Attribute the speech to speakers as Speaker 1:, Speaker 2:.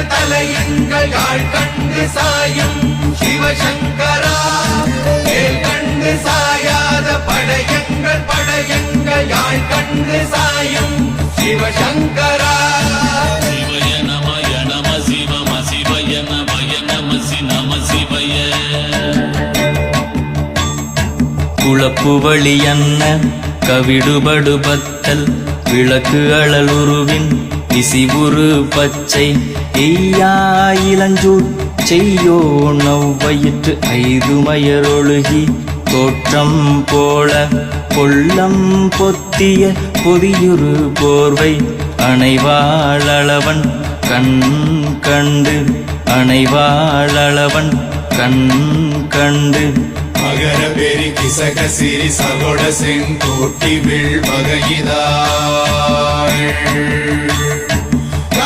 Speaker 1: தலையங்கள் யாழ் கண்டு சாயும் சிவசங்கரா வேல் கண்டு சாயாத படையங்கள் யாழ் கண்டு சாயும் சிவசங்கரா
Speaker 2: சிவய நமய நம சிவம சிவய நமய நம நம சிவய குளப்புவழி அன்ன கவிடுபடு பத்தல் விளக்கு அழலுருவின் விசிபுரு பச்சை எய்யா இளஞ்சூர் செய்யோ நவ்வயிற்று ஐதுமயரொழுகி தோற்றம் போல கொள்ளம் பொத்திய பொதியுரு போர்வை அணைவாளவன் கண் கண்டு அணைவாளவன் கண் கண்டு
Speaker 1: மகர பெரி கிசக சிறி சகோட செங்கோட்டி வில் வகையிதாள்